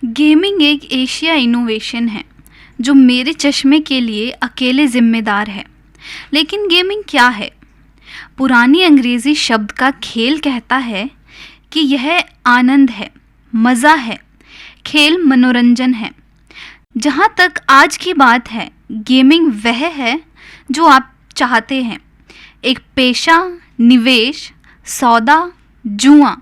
Gaming एक Asia innovation है जो मेरे चश्मे के लिए अकेले जिम्मेदार है। लेकिन गेमिंग क्या है? पुरानी अंग्रेजी शब्द का खेल कहता है कि यह आनंद है, मज़ा है, खेल मनोरंजन है। जहाँ तक आज की बात है, गेमिंग वह है जो आप चाहते हैं। एक पेशा, निवेश, सौदा, जुआ,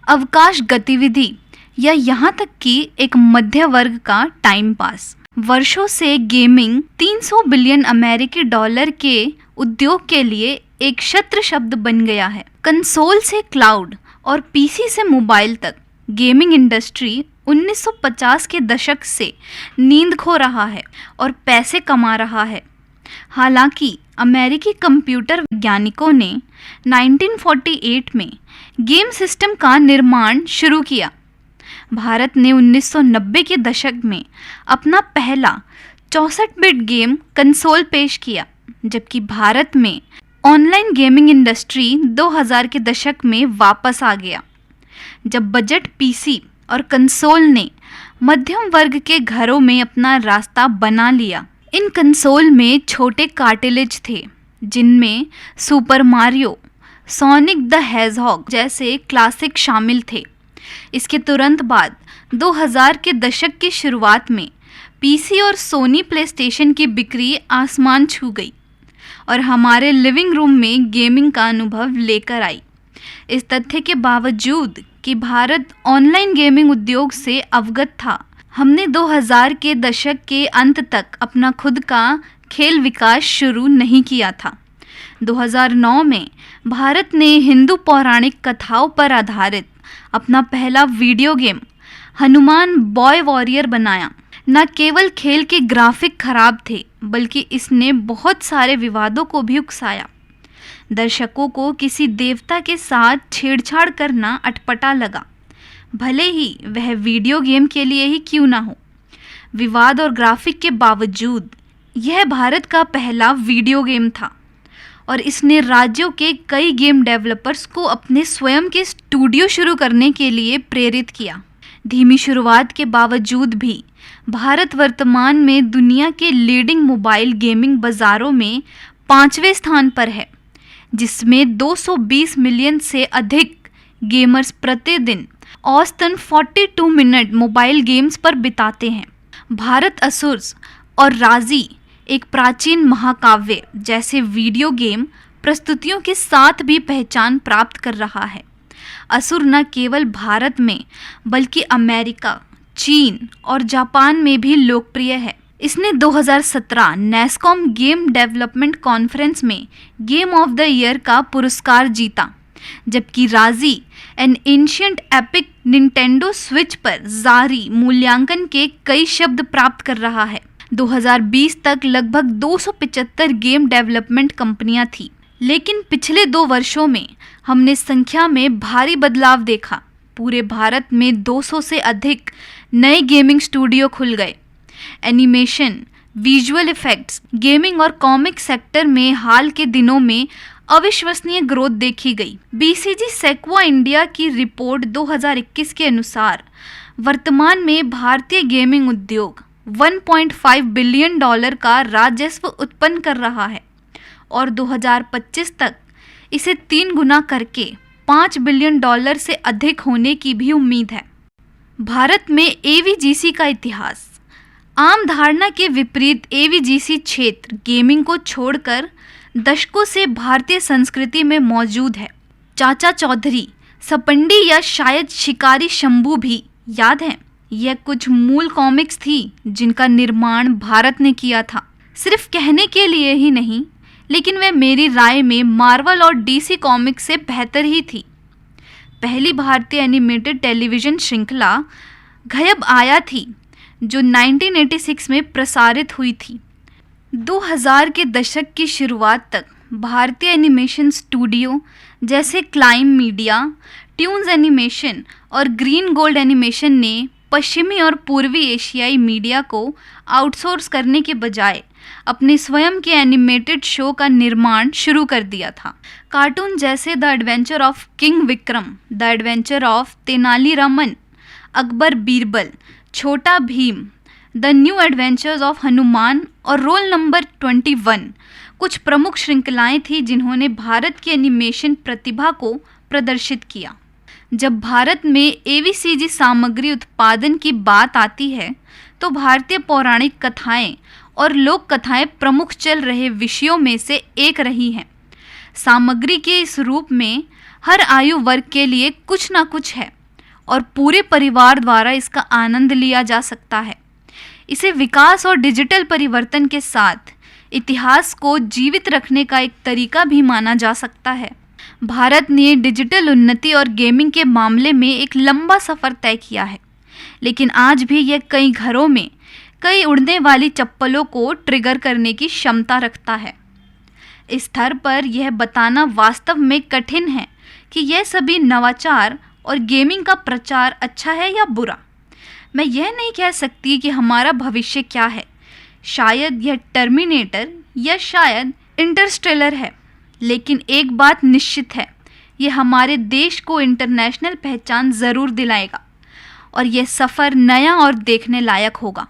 अवकाश गतिविधि या यहाँ तक कि एक मध्य वर्ग का टाइम पास। वर्षों से गेमिंग 300 बिलियन अमेरिकी डॉलर के उद्योग के लिए एक शस्त्र शब्द बन गया है। कंसोल से क्लाउड और पीसी से मोबाइल तक गेमिंग इंडस्ट्री 1950 के दशक से नींद खो रहा है और पैसे कमा रहा है। हालांकि अमेरिकी कंप्यूटर वैज्ञानिकों ने 1948 में गेम सिस्टम का निर्माण शुरू किया। भारत ने 1990 के दशक में अपना पहला 64 बिट गेम कंसोल पेश किया, जबकि भारत में ऑनलाइन गेमिंग इंडस्ट्री 2000 के दशक में वापस आ गया, जब बजट पीसी और कंसोल ने मध्यम वर्ग के घरों में अपना रास्ता बना लिया। इन कंसोल में छोटे कार्टिलेज थे जिनमें super Mario, sonic the hedgehog जैसे क्लासिक शामिल थे। इसके तुरंत बाद 2000 के दशक की शुरुआत में पीसी और सोनी प्लेस्टेशन की बिक्री आसमान छू गई और हमारे लिविंग रूम में गेमिंग का अनुभव लेकर आई। इस तथ्य के बावजूद कि भारत ऑनलाइन गेमिंग उद्योग से अवगत था, हमने 2000 के दशक के अंत तक अपना खुद का खेल विकास शुरू नहीं किया था। 2009 में भारत ने हिंदू पौराणिक कथाओं पर आधारित अपना पहला video game Hanuman boy warrior बनाया। न केवल खेल के ग्राफिक खराब थे, बल्कि इसने बहुत सारे विवादों को भी उकसाया। दर्शकों को किसी देवता के साथ छेड़छाड़ करना अटपटा लगा, भले ही वह वीडियो गेम के लिए ही क्यों ना हो। विवाद और ग्राफिक के बावजूद यह भारत का पहला वीडियो गेम था और इसने राज्यों के कई गेम डेवलपर्स को अपने स्वयं के स्टूडियो शुरू करने के लिए प्रेरित किया। धीमी शुरुआत के बावजूद भी भारत वर्तमान में दुनिया के लीडिंग मोबाइल गेमिंग बाज़ारों में 5वें स्थान पर है, जिसमें 220 मिलियन से अधिक गेमर्स प्रतिदिन औसतन 42 मिनट मोबाइल गेम्स पर बिताते हैं। भारत असुर्स और राजी एक प्राचीन महाकाव्य जैसे वीडियो गेम प्रस्तुतियों के साथ भी पहचान प्राप्त कर रहा है। असुर न केवल भारत में बल्कि अमेरिका, चीन और जापान में भी लोकप्रिय है। इसने 2017 नेस्कॉम गेम डेवलपमेंट कॉन्फ्रेंस में गेम ऑफ द ईयर का पुरस्कार जीता, जबकि राजी N ancient epic Nintendo switch पर जारी मूल्यांकन के कई शब्द प्राप्त कर रहा है। 2020 तक लगभग 275 गेम डेवलपमेंट कंपनियां थीं, लेकिन पिछले 2 वर्षों में हमने संख्या में भारी बदलाव देखा। पूरे भारत में 200 से अधिक नए गेमिंग स्टूडियो खुल गए। एनिमेशन, विजुअल इफेक्ट्स, गेमिंग और कॉमिक सेक्टर में हाल के दिनों में अविश्वसनीय ग्रोथ देखी गई। बीसीजी सेक्वा इंडिया की रिपोर्ट 2021 के अनुसार वर्तमान में भारतीय गेमिंग उद्योग 1.5 बिलियन डॉलर का राजस्व उत्पन्न कर रहा है और 2025 तक इसे 3 गुना करके 5 बिलियन डॉलर से अधिक होने की भी उम्मीद है। भारत में एवीजीसी का इतिहास। आम धारणा के विपरीत एवीजीसी क्षेत्र गेमिंग को छोड़कर दशकों से भारतीय संस्कृति में मौजूद है। चाचा चौधरी, सपंडी या शायद शिकारी शंभू भी याद हैं? यह कुछ मूल कॉमिक्स थी जिनका निर्माण भारत ने किया था। सिर्फ कहने के लिए ही नहीं, लेकिन वह मेरी राय में मार्वल और डीसी कॉमिक्स से बेहतर ही थी। पहली भारतीय एनिमेटेड टेलीविज़न श्रृंखला घयब आया थी, जो 1986 में प्रसारित हुई थी। 2000 के दशक की शुरुआत तक भारतीय एनिमेशन स्टूडियो जैसे क्लाइम मीडिया, ट्यून्स एनिमेशन और ग्रीन गोल्ड एनिमेशन ने पश्चिमी और पूर्वी एशियाई मीडिया को आउटसोर्स करने के बजाय अपने स्वयं के एनिमेटेड शो का निर्माण शुरू कर दिया था। कार्टून जैसे the adventure of king Vikram, the adventure of Tenaliraman Akbar Birbal, Chhota Bheem, the new adventures of Hanuman और रोल नंबर 21 कुछ प्रमुख श्रृंखलाएं थीं जिन्होंने भारत की एनिमेशन प्रतिभा को प्रदर्शित किया। जब भारत में एवीसीजी सामग्री उत्पादन की बात आती है तो भारतीय पौराणिक कथाएं और लोक कथाएं प्रमुख चल रहे विषयों में से एक रही हैं। सामग्री के इस रूप में हर आयु वर्ग के लिए कुछ ना कुछ है और पूरे परिवार द्वारा इसका आनंद लिया जा सकता है। इसे विकास और डिजिटल परिवर्तन के साथ इतिहास को जीवित रखने का एक तरीका भी माना जा सकता है। भारत ने डिजिटल उन्नति और गेमिंग के मामले में एक लंबा सफ़र तय किया है, लेकिन आज भी यह कई घरों में कई उड़ने वाली चप्पलों को ट्रिगर करने की क्षमता रखता है। इस स्तर पर यह बताना वास्तव में कठिन है कि यह सभी नवाचार और गेमिंग का प्रचार अच्छा है या बुरा। मैं यह नहीं कह सकती कि हमारा भविष्य क्या है। शायद यह टर्मिनेटर या शायद इंटरस्टेलर है, लेकिन एक बात निश्चित है, यह हमारे देश को इंटरनेशनल पहचान ज़रूर दिलाएगा और यह सफ़र नया और देखने लायक होगा।